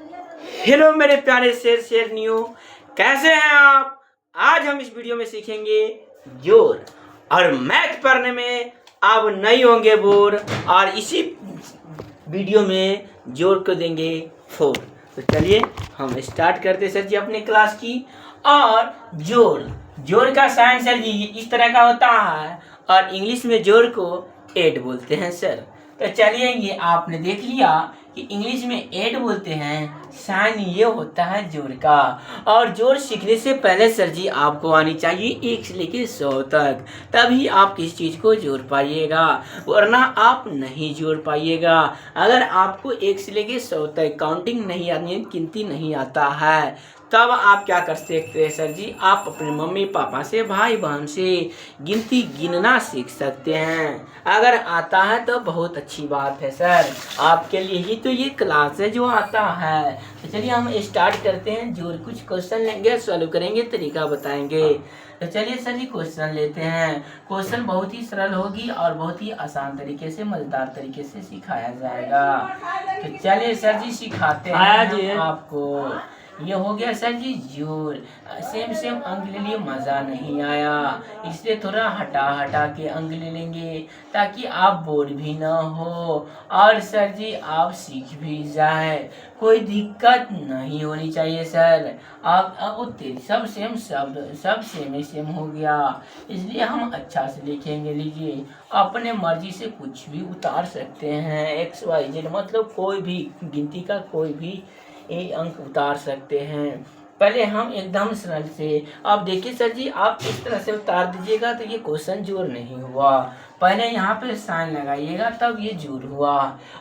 Hello मेरे प्यारे शेर न्यू, कैसे हैं आप। आज हम इस वीडियो में सीखेंगे जोर और मैथ पढ़ने में आप नहीं होंगे बोर। और इसी वीडियो में जोर को देंगे 4। तो चलिए हम स्टार्ट करते हैं सर जी अपने क्लास की। और जोर का साइन सर जी इस तरह का होता है और इंग्लिश में जोर को 8 बोलते हैं सर। तो चलिए ये आपने देख लिया कि इंग्लिश में 8 बोलते हैं, साइन ये होता है जोड़ का। और जोड़ सीखने से पहले सर जी आपको आनी चाहिए 1 से लेकर 100 तक, तभी आप किसी चीज़ को जोड़ पाइएगा, वरना आप नहीं जोड़ पाइएगा। अगर आपको 1 से लेकर 100 तक काउंटिंग नहीं आती है, गिनती नहीं आता है, तब आप क्या कर सकते हैं सर जी, आप अपने मम्मी पापा से, भाई बहन से गिनती गिनना सीख सकते हैं। अगर आता है तो बहुत अच्छी बात है सर, आपके लिए ही तो ये क्लास है जो आता है। तो चलिए हम स्टार्ट करते हैं। जो कुछ क्वेश्चन लेंगे, सॉल्व करेंगे, तरीका बताएंगे। तो चलिए सर जी क्वेश्चन लेते हैं। क्वेश्चन बहुत ही सरल होगी और बहुत ही आसान तरीके से, मजेदार तरीके से सिखाया जाएगा। तो चलिए सर जी सिखाते हैं आपको। ये हो गया सर जी जोड़। सेम अंक ले लिए, मज़ा नहीं आया, इसलिए थोड़ा हटा के अंक ले लेंगे ताकि आप बोर भी ना हो और सर जी आप सीख भी जाए, कोई दिक्कत नहीं होनी चाहिए सर। आप सब सेम शब्द सब सेम हो गया, इसलिए हम अच्छा से लिखेंगे। लीजिए अपने मर्जी से कुछ भी उतार सकते हैं, XYZ मतलब कोई भी गिनती का कोई भी अंक उतार सकते हैं। पहले हम एकदम सरल से, आप देखिए सर जी आप इस तरह से उतार दीजिएगा तो ये क्वेश्चन जोड़ नहीं हुआ। पहले यहाँ पे साइन लगाइएगा तब ये जोड़ हुआ।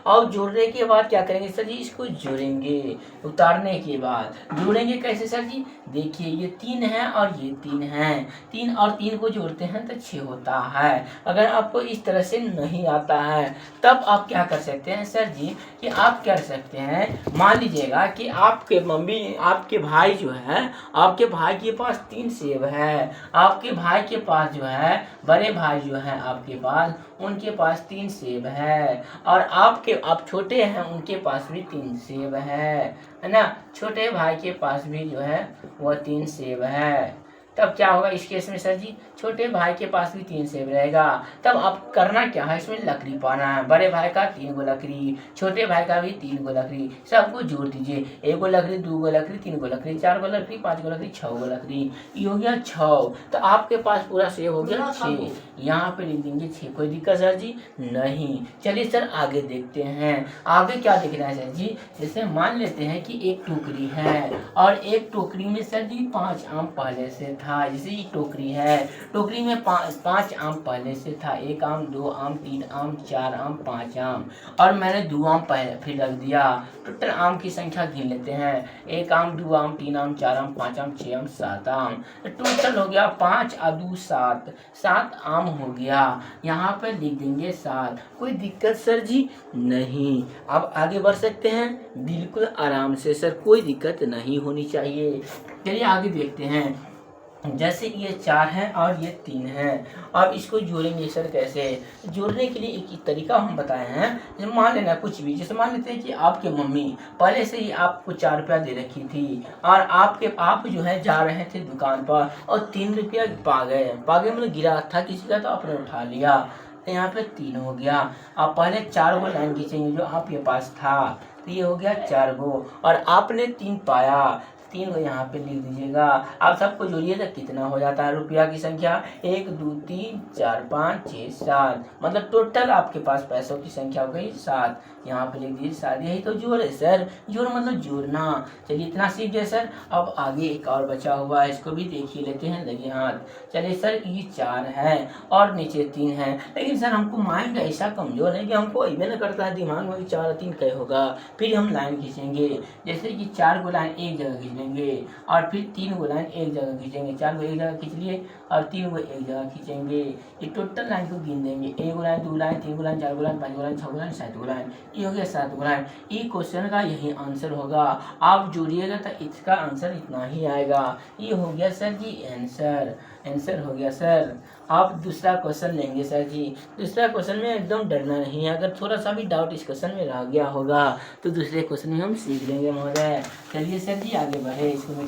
और जोड़ने के बाद क्या करेंगे सर जी, इसको जोड़ेंगे। उतारने के बाद जोड़ेंगे कैसे सर जी, देखिए ये 3 है और ये 3 है, 3 और 3 को जोड़ते हैं तो 6 होता है। अगर आपको इस तरह से नहीं आता है तब आप क्या कर सकते हैं सर जी, कि आप कर सकते हैं, मान लीजिएगा कि आपके मम्मी, आपके भाई जो है, आपके भाई के पास 3 सेब है, आपके भाई के पास जो है, बड़े भाई जो है आपके पास, उनके पास 3 सेब है। और आप छोटे हैं, उनके पास भी 3 सेब है ना। छोटे भाई के पास भी जो है वो 3 सेब है। तब क्या होगा इस केस में सर जी, छोटे भाई के पास भी 3 सेब रहेगा। तब आप करना क्या है, इसमें लकड़ी पाना है। बड़े भाई का 3 गो लकड़ी, छोटे भाई का भी 3 गो लकड़ी, सबको जोड़ दीजिए। 1 गो लकड़ी, 2 गो लकड़ी, 3 गो लकड़ी, 4 गो लकड़ी, 5 गो लकड़ी, 6 गो लकड़ी, ये हो गया 6। तो आपके पास पूरा सेब हो गया 6। यहाँ पे लिख देंगे 6। कोई दिक्कत सर जी नहीं। चलिए सर आगे देखते हैं। आगे क्या देखना है सर जी, जैसे मान लेते हैं कि एक टोकरी है और एक टोकरी में सर जी 5 आम पहले से था। जैसे ये टोकरी है, टोकरी में 5 आम पहले से था, 1 आम, 2 आम, 3 आम, 4 आम, 5 आम, और मैंने 2 आम पहले फिर रख दिया। टोटल आम की संख्या गिन लेते हैं, 1 आम, 2 आम, 3 आम, 4 आम, 5 आम, 6 आम, 7 आम। टोटल हो गया 5 और 2 7, 7 आम हो गया। यहाँ पे लिख देंगे 7। कोई दिक्कत सर जी नहीं। अब आगे बढ़ सकते हैं बिल्कुल आराम से सर, कोई दिक्कत नहीं होनी चाहिए। चलिए आगे देखते हैं। जैसे ये 4 है और ये 3 है, अब इसको जोड़ेंगे सर कैसे। जोड़ने के लिए एक तरीका हम बताए हैं। जैसे मान लेना कुछ भी, जैसे मान लेते हैं कि आपके मम्मी पहले से ही आपको 4 रुपया दे रखी थी और आप जो है जा रहे थे दुकान पर और 3 रुपया पा गए मतलब गिरा था किसी का तो आपने उठा लिया, तो यहाँ पे 3 हो गया। आप पहले 4 गो लाइन खींचेंगे जो आपके पास था, तो ये हो गया 4 गो, और आपने 3 पाया, 3 को यहाँ पे लिख दीजिएगा। आप सबको जोड़िए तो कितना हो जाता है रुपया की संख्या, 1 2 3 4 5 6 7, मतलब टोटल आपके पास पैसों की संख्या हो गई 7। यहाँ पे लिख दीजिए 7। यही तो जोड़ है सर, जोड़ मतलब जोड़ना। चलिए इतना सीख गए सर। अब आगे एक और बचा हुआ है, इसको भी देख ही लेते हैं, लगे हाथ। चलिए सर ये 4 है और नीचे 3 है, लेकिन सर हमको माइंड ऐसा कमजोर है कि हमको अइबे न करता है दिमाग में 4 और 3 क्या होगा। फिर हम लाइन खींचेंगे, जैसे कि 4 गो लाइन एक जगह खींचेंगे और फिर 3 गो लाइन एक जगह खींचेंगे। 4 गो एक जगह खींच लिए और 3 गो एक जगह खींचेंगे। ये टोटल लाइन को गिन देंगे, 1 गो लाइन, 2 लाइन, 3 गो लाइन, 4 गो लाइन, 5 गो लाइन, 6 गो लाइन, 7 गो लाइन, ये हो गया 7 गो लाइन। ये क्वेश्चन का यही आंसर होगा। आप जोड़िएगा तो इसका आंसर इतना ही आएगा। ये हो गया सर जी आंसर। आंसर हो गया सर। आप दूसरा क्वेश्चन लेंगे सर जी। दूसरा क्वेश्चन में एकदम डरना नहीं है, अगर थोड़ा सा भी डाउट इस क्वेश्चन में रह गया होगा तो दूसरे क्वेश्चन में हम सीख लेंगे महोदय। चलिए सर जी आगे बढ़े, इसको मिटा